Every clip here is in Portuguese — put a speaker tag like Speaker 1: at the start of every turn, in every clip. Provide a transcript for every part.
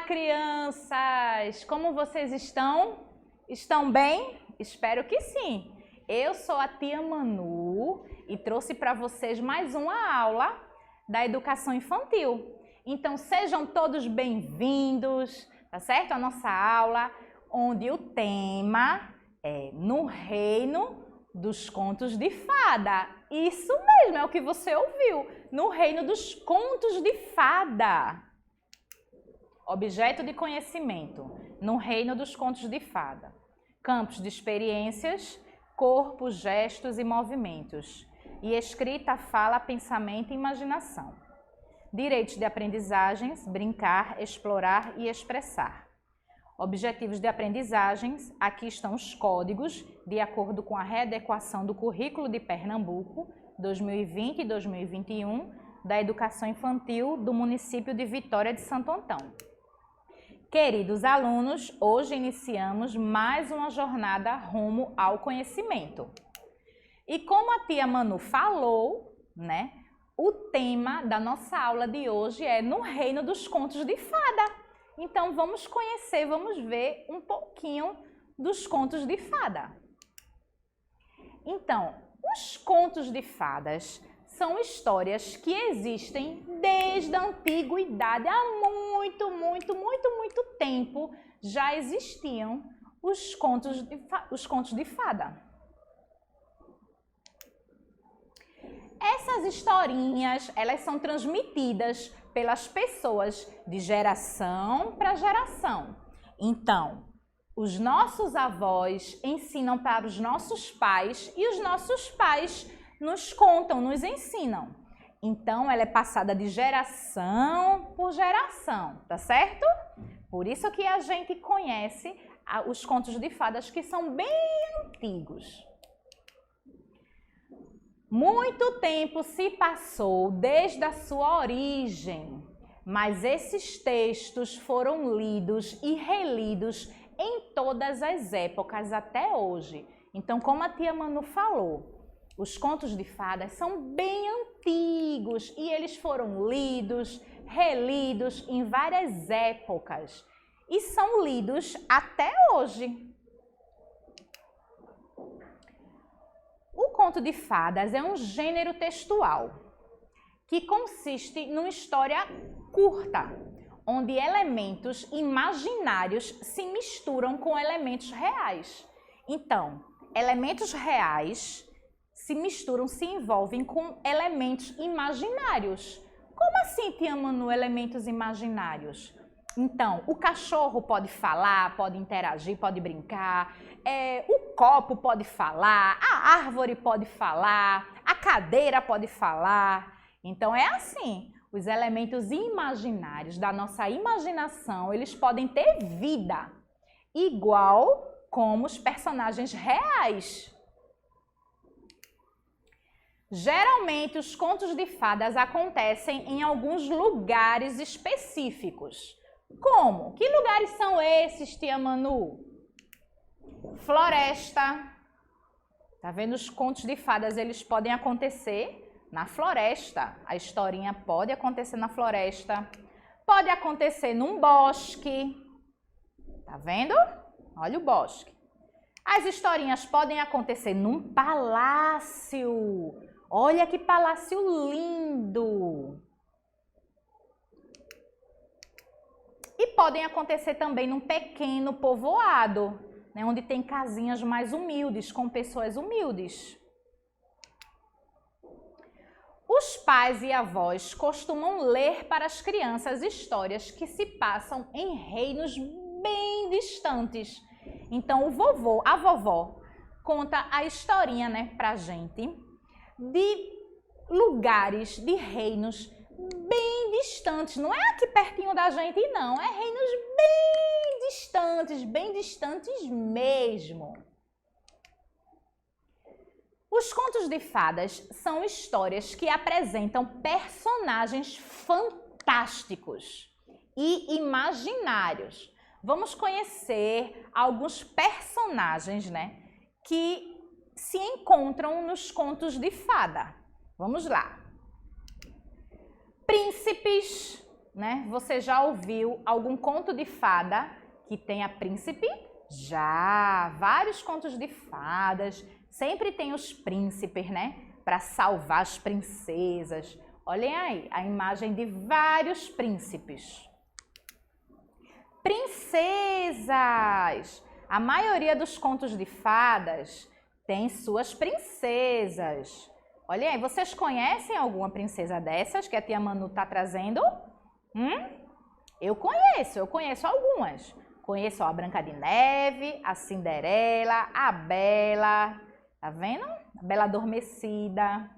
Speaker 1: crianças! Como vocês estão? Estão bem? Espero que sim! Eu sou a tia Manu e trouxe para vocês mais uma aula da educação infantil. Então sejam todos bem-vindos, tá certo? A nossa aula, onde o tema é No Reino dos Contos de Fada. Isso mesmo, é o que você ouviu. No Reino dos Contos de Fada. Objeto de conhecimento. No Reino dos Contos de Fada. Campos de experiências, corpo, gestos e movimentos. E escrita, fala, pensamento e imaginação. Direitos de aprendizagens, brincar, explorar e expressar. Objetivos de aprendizagens, aqui estão os códigos, de acordo com a readequação do currículo de Pernambuco, 2020 e 2021, da educação infantil do município de Vitória de Santo Antão. Queridos alunos, hoje iniciamos mais uma jornada rumo ao conhecimento. E como a tia Manu falou, né, o tema da nossa aula de hoje é No Reino dos Contos de Fada. Então vamos conhecer, vamos ver um pouquinho dos contos de fada. Então, os contos de fadas são histórias que existem desde a antiguidade, há muito tempo já existiam os contos de fada. Essas historinhas, elas são transmitidas pelas pessoas de geração para geração. Então, os nossos avós ensinam para os nossos pais e os nossos pais nos contam, nos ensinam. Então, ela é passada de geração por geração, tá certo? Por isso que a gente conhece os contos de fadas que são bem antigos. Muito tempo se passou desde a sua origem, mas esses textos foram lidos e relidos em todas as épocas até hoje. Então, como a tia Manu falou, os contos de fadas são bem antigos e eles foram lidos, relidos em várias épocas e são lidos até hoje. O conto de fadas é um gênero textual que consiste numa história curta, onde elementos imaginários se misturam com elementos reais. Então, elementos reais se misturam, se envolvem com elementos imaginários. Como assim, tia Manu, elementos imaginários? Então, o cachorro pode falar, pode interagir, pode brincar, o copo pode falar, a árvore pode falar, a cadeira pode falar. Então, é assim, os elementos imaginários da nossa imaginação, eles podem ter vida, igual como os personagens reais. Geralmente, os contos de fadas acontecem em alguns lugares específicos. Como? Que lugares são esses, tia Manu? Floresta. Tá vendo? Os contos de fadas, eles podem acontecer na floresta. A historinha pode acontecer na floresta. Pode acontecer num bosque. Tá vendo? Olha o bosque. As historinhas podem acontecer num palácio. Olha que palácio lindo! E podem acontecer também num pequeno povoado, né, onde tem casinhas mais humildes, com pessoas humildes. Os pais e avós costumam ler para as crianças histórias que se passam em reinos bem distantes. Então, o vovô, a vovó, conta a historinha, né, pra gente de lugares, de reinos bem distantes. Não é aqui pertinho da gente, não. É reinos bem distantes mesmo. Os contos de fadas são histórias que apresentam personagens fantásticos e imaginários. Vamos conhecer alguns personagens, né, que se encontram nos contos de fada. Vamos lá. Príncipes, né? Você já ouviu algum conto de fada que tenha príncipe? Já! Vários contos de fadas. Sempre tem os príncipes, né? Para salvar as princesas. Olhem aí, a imagem de vários príncipes. Princesas! A maioria dos contos de fadas tem suas princesas. Olhem aí, vocês conhecem alguma princesa dessas que a tia Manu está trazendo? Eu conheço algumas. Conheço a Branca de Neve, a Cinderela, a Bela, tá vendo? A Bela Adormecida.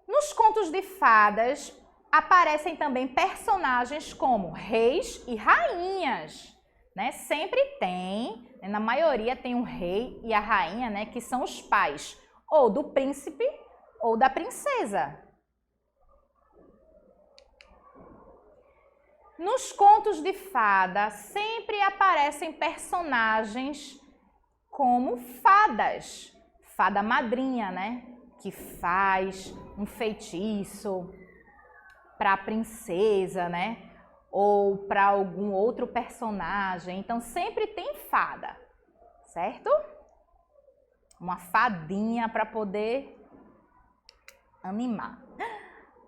Speaker 1: Nos contos de fadas aparecem também personagens como reis e rainhas, né? Sempre tem, na maioria tem um rei e a rainha, né? Que são os pais ou do príncipe ou da princesa. Nos contos de fada sempre aparecem personagens como fadas, fada madrinha, né? Que faz um feitiço para a princesa, né? Ou para algum outro personagem. Então sempre tem fada, certo? Uma fadinha para poder animar.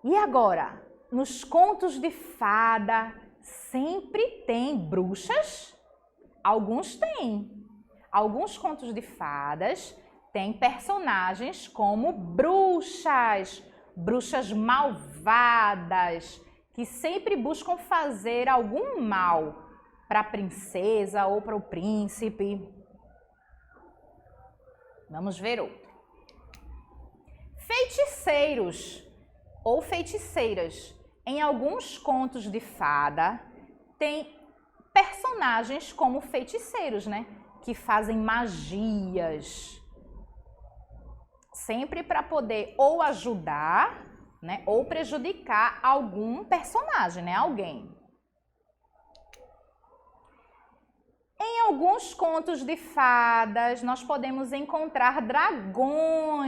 Speaker 1: E agora, nos contos de fada sempre tem bruxas? Alguns têm. Alguns contos de fadas têm personagens como bruxas, bruxas malvadas, que sempre buscam fazer algum mal para a princesa ou para o príncipe. Vamos ver outro. Feiticeiros ou feiticeiras. Em alguns contos de fada, tem personagens como feiticeiros, né? Que fazem magias. Sempre para poder ou ajudar, né? Ou prejudicar algum personagem, né? Alguém. Em alguns contos de fadas, nós podemos encontrar dragões.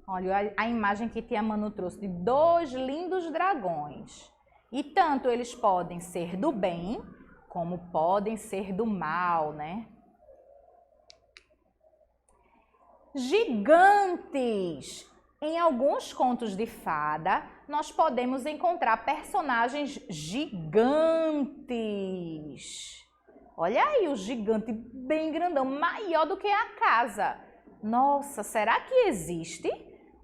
Speaker 1: Olha a imagem que tia Manu trouxe de 2 lindos dragões. E tanto eles podem ser do bem, como podem ser do mal, né? Gigantes. Em alguns contos de fada, nós podemos encontrar personagens gigantes. Olha aí o gigante bem grandão, maior do que a casa. Nossa, será que existe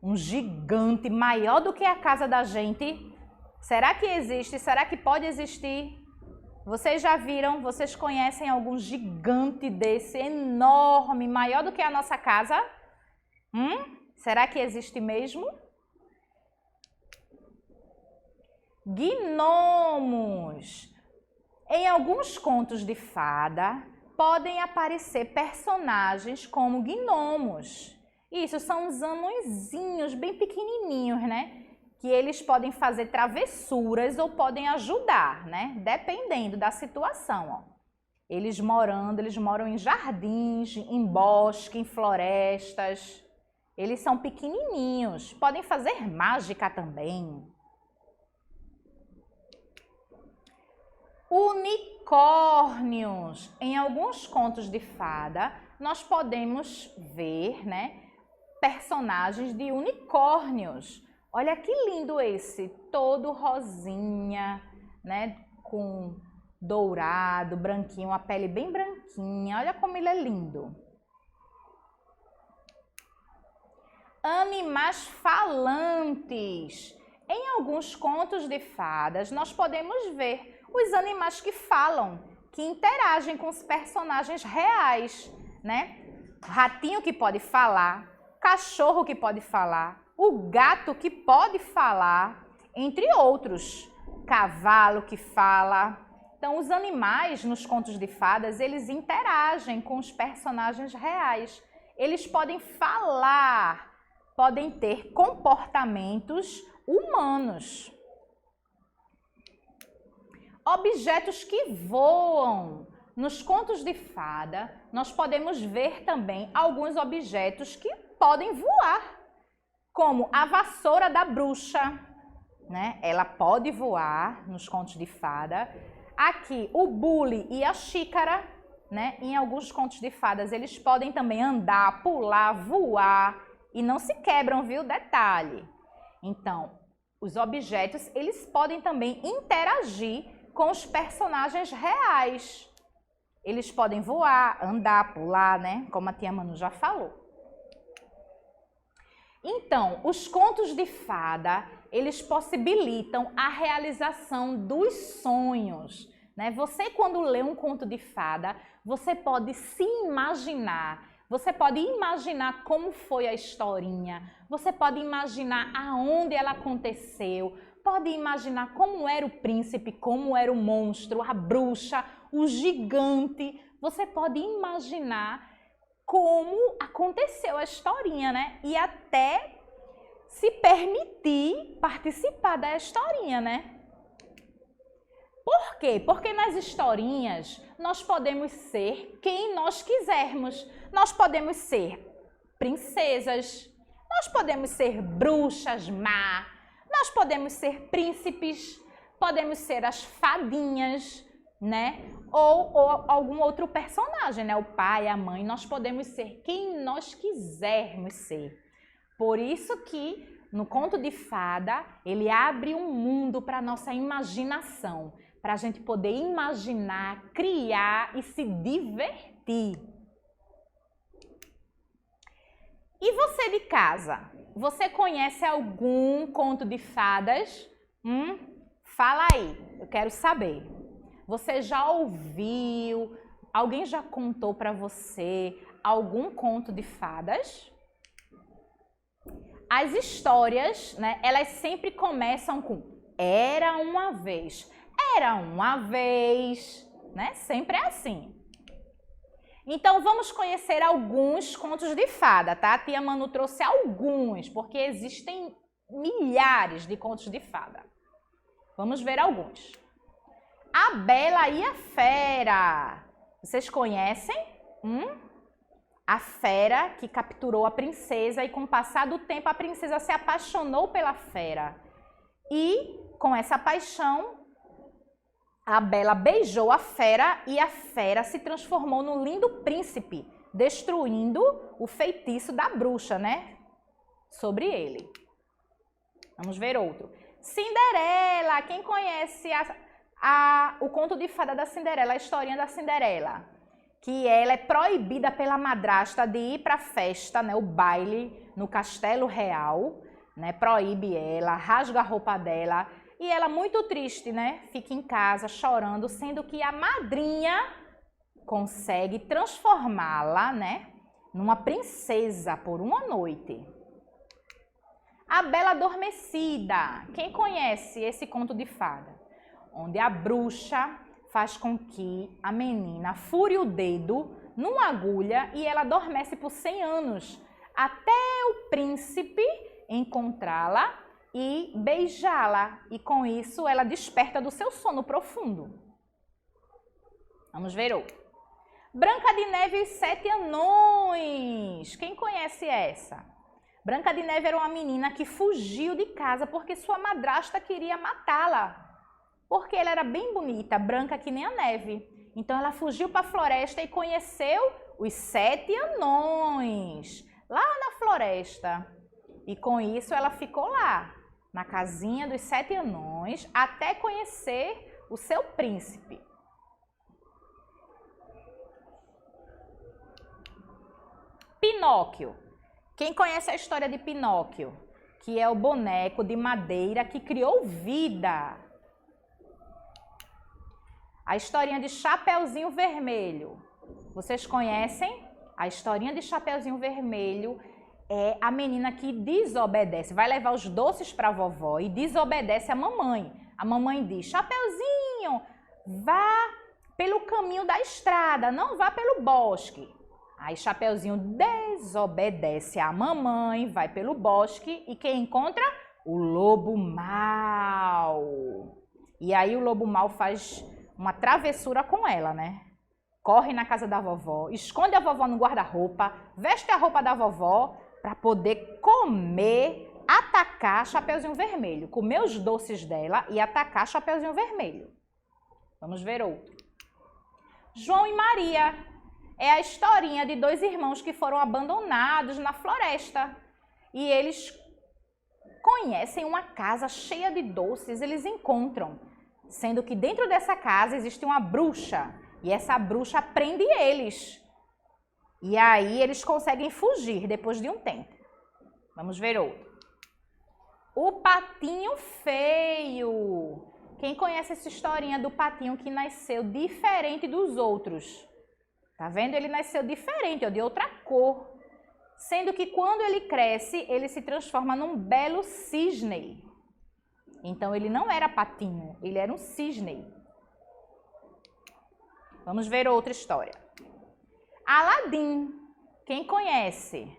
Speaker 1: um gigante maior do que a casa da gente? Será que existe? Será que pode existir? Vocês já viram? Vocês conhecem algum gigante desse enorme, maior do que a nossa casa? Será que existe mesmo? Gnomos. Em alguns contos de fada, podem aparecer personagens como gnomos. Isso são uns anõezinhos bem pequenininhos, né? Que eles podem fazer travessuras ou podem ajudar, né? Dependendo da situação, ó. Eles moram em jardins, em bosque, em florestas. Eles são pequenininhos, podem fazer mágica também. Unicórnios. Em alguns contos de fada, nós podemos ver, né, personagens de unicórnios. Olha que lindo esse, todo rosinha, né, com dourado, branquinho, uma pele bem branquinha. Olha como ele é lindo. Animais falantes. Em alguns contos de fadas, nós podemos ver os animais que falam, que interagem com os personagens reais, né? Ratinho que pode falar, cachorro que pode falar, o gato que pode falar, entre outros. Cavalo que fala. Então, os animais nos contos de fadas, eles interagem com os personagens reais. Eles podem falar, podem ter comportamentos humanos. Objetos que voam. Nos contos de fada, nós podemos ver também alguns objetos que podem voar, como a vassoura da bruxa, né? Ela pode voar nos contos de fada. Aqui, o bule e a xícara, né? Em alguns contos de fadas, eles podem também andar, pular, voar e não se quebram, viu? Detalhe. Então, os objetos, eles podem também interagir com os personagens reais. Eles podem voar, andar, pular, né? Como a tia Manu já falou. Então, os contos de fada, eles possibilitam a realização dos sonhos, né? Você, quando lê um conto de fada, você pode se imaginar, você pode imaginar como foi a historinha, você pode imaginar aonde ela aconteceu, pode imaginar como era o príncipe, como era o monstro, a bruxa, o gigante. Você pode imaginar como aconteceu a historinha, né? E até se permitir participar da historinha, né? Por quê? Porque nas historinhas nós podemos ser quem nós quisermos. Nós podemos ser princesas, nós podemos ser bruxas má, nós podemos ser príncipes, podemos ser as fadinhas, né? Ou algum outro personagem, né? O pai, a mãe, nós podemos ser quem nós quisermos ser. Por isso que no conto de fada, ele abre um mundo para a nossa imaginação, para a gente poder imaginar, criar e se divertir. E você de casa, você conhece algum conto de fadas? Fala aí, eu quero saber. Você já ouviu? Alguém já contou para você algum conto de fadas? As histórias, né, elas sempre começam com era uma vez. Era uma vez, né? Sempre é assim. Então, vamos conhecer alguns contos de fada, tá? A tia Manu trouxe alguns, porque existem milhares de contos de fada. Vamos ver alguns. A Bela e a Fera. Vocês conhecem? A fera que capturou a princesa e com o passar do tempo a princesa se apaixonou pela fera. E com essa paixão, a Bela beijou a fera e a fera se transformou no lindo príncipe, destruindo o feitiço da bruxa, né? Sobre ele. Vamos ver outro. Cinderela. Quem conhece o conto de fada da Cinderela, a historinha da Cinderela? Que ela é proibida pela madrasta de ir para a festa, né? O baile no castelo real, né? Proíbe ela, rasga a roupa dela. E ela, muito triste, né? Fica em casa chorando, sendo que a madrinha consegue transformá-la, né? Numa princesa por uma noite. A Bela Adormecida. Quem conhece esse conto de fada? Onde a bruxa faz com que a menina fure o dedo numa agulha e ela adormece por 100 anos, até o príncipe encontrá-la e beijá-la, e com isso ela desperta do seu sono profundo. Vamos ver outro. Branca de Neve e os 7 Anões. Quem conhece essa? Branca de Neve era uma menina que fugiu de casa porque sua madrasta queria matá-la, porque ela era bem bonita, branca que nem a neve. Então ela fugiu para a floresta e conheceu os 7 anões, lá na floresta. E com isso ela ficou lá, na casinha dos 7 anões, até conhecer o seu príncipe. Pinóquio. Quem conhece a história de Pinóquio? Que é o boneco de madeira que criou vida. A historinha de Chapeuzinho Vermelho. Vocês conhecem? A historinha de Chapeuzinho Vermelho é a menina que desobedece. Vai levar os doces para a vovó e desobedece a mamãe. A mamãe diz, Chapeuzinho, vá pelo caminho da estrada, não vá pelo bosque. Aí Chapeuzinho desobedece a mamãe, vai pelo bosque e quem encontra? O lobo mau. E aí o lobo mau faz uma travessura com ela, né? Corre na casa da vovó, esconde a vovó no guarda-roupa, veste a roupa da vovó para poder comer atacar Chapeuzinho Vermelho, comer os doces dela e atacar Chapeuzinho Vermelho. Vamos ver outro. João e Maria. É a historinha de dois irmãos que foram abandonados na floresta. E eles conhecem uma casa cheia de doces, eles encontram. Sendo que dentro dessa casa existe uma bruxa. E essa bruxa prende eles. E aí eles conseguem fugir depois de um tempo. Vamos ver outro. O Patinho Feio. Quem conhece essa historinha do patinho que nasceu diferente dos outros? Tá vendo? Ele nasceu diferente, ó, de outra cor. Sendo que quando ele cresce, ele se transforma num belo cisne. Então ele não era patinho, ele era um cisne. Vamos ver outra história. Aladim. Quem conhece?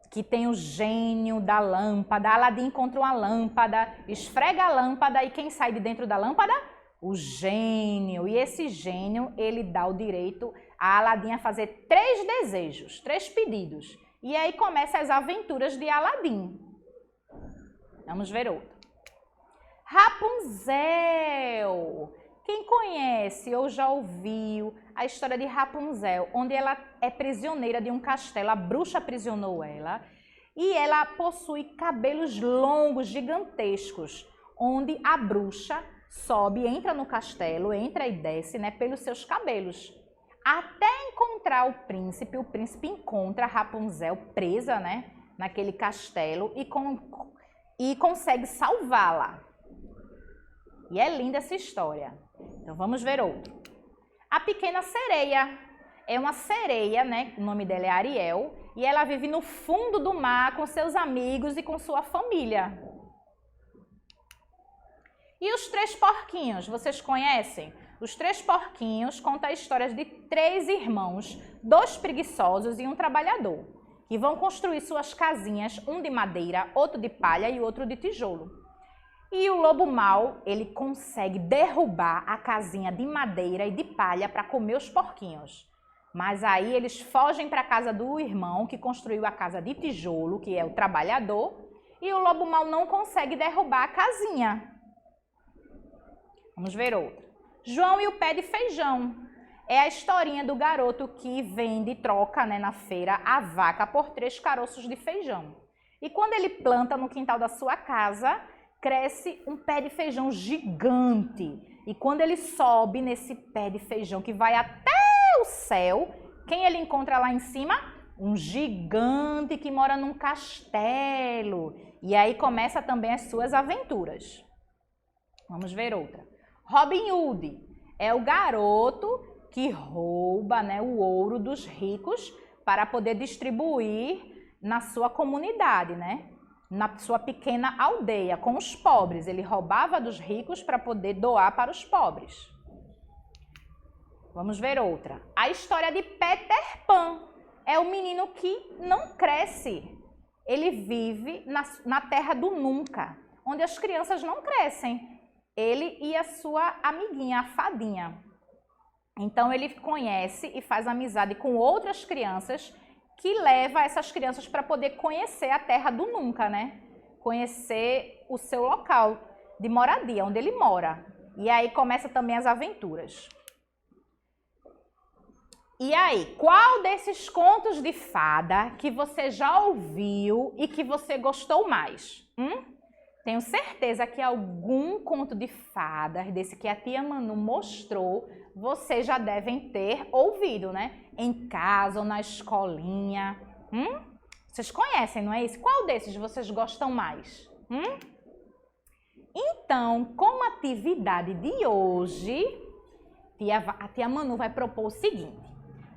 Speaker 1: Que tem o gênio da lâmpada. Aladim encontra uma lâmpada, esfrega a lâmpada e quem sai de dentro da lâmpada? O gênio. E esse gênio, ele dá o direito a Aladim a fazer 3 desejos, 3 pedidos. E aí começam as aventuras de Aladim. Vamos ver outro. Rapunzel. Quem conhece ou já ouviu a história de Rapunzel, onde ela é prisioneira de um castelo, a bruxa aprisionou ela, e ela possui cabelos longos, gigantescos, onde a bruxa sobe, entra no castelo, entra e desce, né, pelos seus cabelos. Até encontrar o príncipe encontra a Rapunzel presa, né, naquele castelo e consegue salvá-la. E é linda essa história. Então vamos ver outro. A Pequena Sereia. É uma sereia, né? O nome dela é Ariel. E ela vive no fundo do mar com seus amigos e com sua família. E os 3 porquinhos, vocês conhecem? Os 3 porquinhos contam histórias de 3 irmãos, 2 preguiçosos e um trabalhador, que vão construir suas casinhas, um de madeira, outro de palha e outro de tijolo. E o lobo mau, ele consegue derrubar a casinha de madeira e de palha para comer os porquinhos. Mas aí eles fogem para a casa do irmão que construiu a casa de tijolo, que é o trabalhador, e o lobo mau não consegue derrubar a casinha. Vamos ver outro. João e o pé de feijão. É a historinha do garoto que vende, troca, né, na feira a vaca por 3 caroços de feijão. E quando ele planta no quintal da sua casa, cresce um pé de feijão gigante. E quando ele sobe nesse pé de feijão que vai até o céu, quem ele encontra lá em cima? Um gigante que mora num castelo. E aí começa também as suas aventuras. Vamos ver outra. Robin Hood é o garoto que rouba, né, o ouro dos ricos para poder distribuir na sua comunidade, né? Na sua pequena aldeia, com os pobres. Ele roubava dos ricos para poder doar para os pobres. Vamos ver outra. A história de Peter Pan. É o menino que não cresce. Ele vive na terra do nunca, onde as crianças não crescem. Ele e a sua amiguinha, a fadinha. Então ele conhece e faz amizade com outras crianças que leva essas crianças para poder conhecer a terra do nunca, né? Conhecer o seu local de moradia, onde ele mora. E aí começa também as aventuras. E aí, qual desses contos de fada que você já ouviu e que você gostou mais? Tenho certeza que algum conto de fadas, desse que a tia Manu mostrou, vocês já devem ter ouvido, né? Em casa ou na escolinha. Vocês conhecem, não é isso? Qual desses vocês gostam mais? Então, como atividade de hoje, a tia Manu vai propor o seguinte.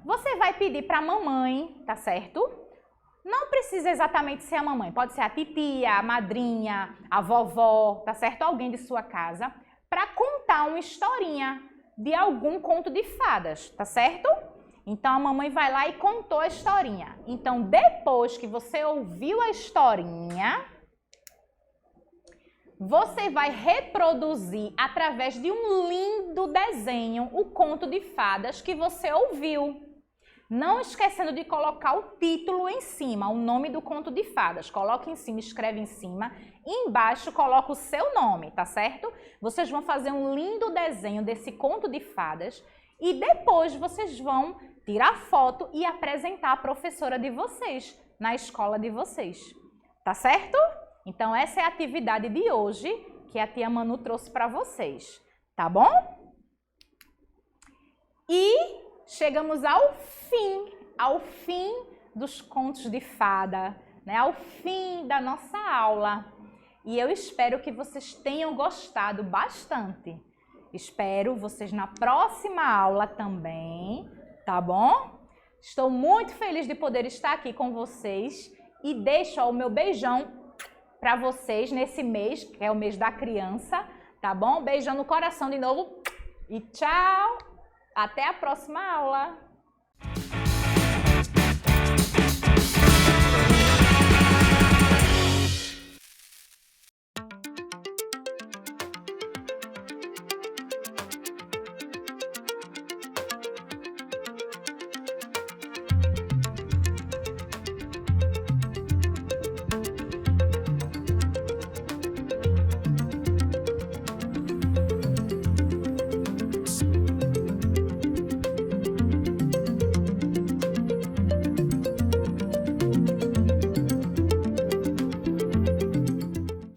Speaker 1: Você vai pedir para a mamãe, tá certo? Não precisa exatamente ser a mamãe, pode ser a titia, a madrinha, a vovó, tá certo? Alguém de sua casa, para contar uma historinha de algum conto de fadas, tá certo? Então a mamãe vai lá e contou a historinha. Então depois que você ouviu a historinha, você vai reproduzir através de um lindo desenho o conto de fadas que você ouviu. Não esquecendo de colocar o título em cima, o nome do conto de fadas. Coloca em cima, escreve em cima. E embaixo coloca o seu nome, tá certo? Vocês vão fazer um lindo desenho desse conto de fadas e depois vocês vão tirar foto e apresentar a professora de vocês na escola de vocês. Tá certo? Então essa é a atividade de hoje que a tia Manu trouxe para vocês. Tá bom? E chegamos ao fim dos contos de fada, né? Ao fim da nossa aula. E eu espero que vocês tenham gostado bastante. Espero vocês na próxima aula também, tá bom? Estou muito feliz de poder estar aqui com vocês e deixo o meu beijão para vocês nesse mês, que é o mês da criança, tá bom? Beijão no coração de novo e tchau! Até a próxima aula!